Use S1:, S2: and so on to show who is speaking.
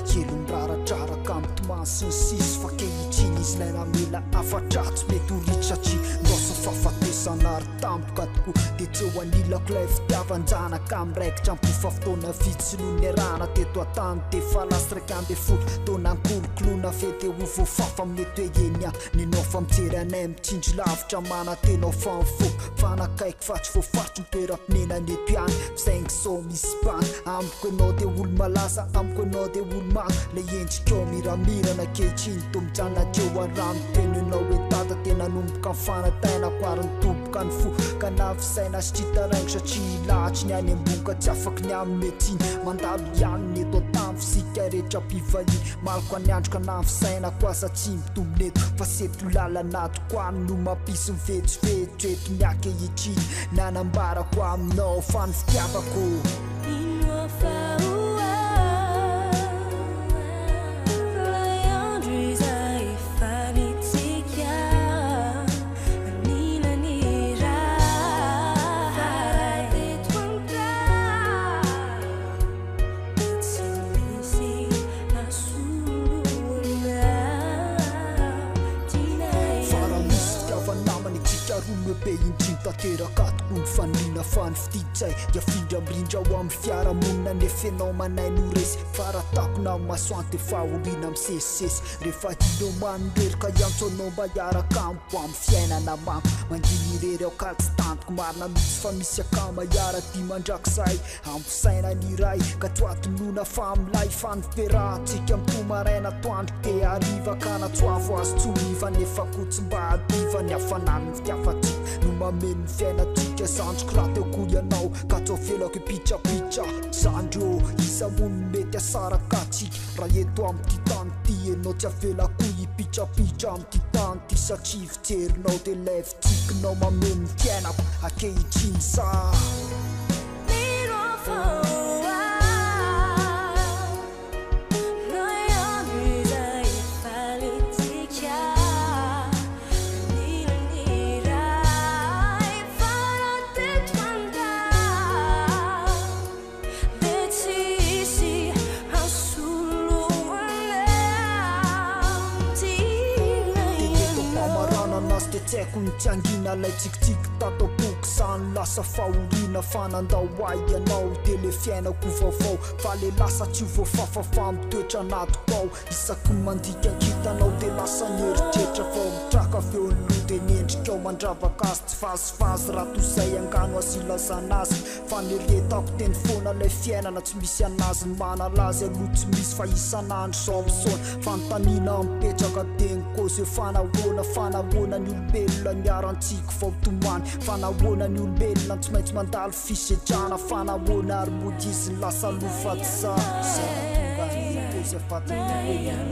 S1: kely miraradraraka amin'ny tomansy ny sisy fa kehitriny izy laina mila afatratsy mety ho ritra satria noso fahafatesana ary tampoka tokoa dia tsy eo anilako ilay fitiavan-janaka amiraikitra ampofa fotoana vitsy noho ny arana teto atany dia falasy raika ambe folo taona nkolokolona fety ho voafafa mety hoe eny ninao fa mijery anay mitsindry lavitra mana tenao fa mifoko fanakaiky fa tsy voafarotry ny toeram-pinenany eto ihany fisaingy sao misy bany amiko anao dia olo malaza amiko anao dia olo magna le endrikao miramirana kehitriny tomijanona keo arano teny anao hoe tata tena nomboka mifanatainako ary nitomboka ny fo ka nafisaina sitrita-raingo satria lahatry ny any amboka tsy afaky ny amin'ny metiny mandalo ihany ny eto atamy fisika rehetra mpivahiny maloko anyandroka nafisainako asa tsy mitombona eto fa seto lalanato any no mampisy mivetsivetso eto ny akehitriny nanambarako aminao fa ny fitiavako be indriny tanteraka tokony fanina fa ny fitidzay iafindra mirindra ho amin'ny fiaramonina nefenao manay no resy faratapona masoany dia fahoriana misesisesy rehefa hino manorerika iantsonao mba hiaraka amiko amin'ny fiainana manko manginy irery ao kaly tsy tantoko marina mitsy fa misy akama hiara-dy mandrakizay ampisaina ny iray ka toatonona fa amilay fa ny ferahantsika mitomaraina toandro dia ariva ka natsoavo azy tsoiva nefa kotsy mba adiva ny hafanany ny fitiavantsika no mameno ny fiainatsika zandroko raha teo koy anao ka tsao velako ipitrapitra zandro isa mono mety asaraka atsika raha eto amin'ity tany ty enao tsy avelako ipitrapitra amin'ity tany ty satria fijerinao dia lay fitikinao mameno ny fiainako akehitriny sa tseko nitsangina lay tsikitsiky tatapoky zany lasa fahoriana fanandao ay ianao dia le fiainako vaovao fa le lasa tsy ho voafafafa mitoetra anatokao isaky mandika ankitanao dia lasa nyeritreritra vao mitraka aveo ny lo dia niendrikao mandravaka azy tsy fazifazy raha tozay angano azy ilazana azy fa nerietako teny foana lay fiainana tsy misy anazy ny manalazy aloha tsy misy fa isanandro zao misaona fantanina mipetraka dia nykôzy fanahoana ny olombelona niarantsika vaotomany fanahoana ny olombelona tsy maintsy mandalo fisedrana fanahoana ary mody izy ny lasa lofaty sa tonga ny kozy afatiny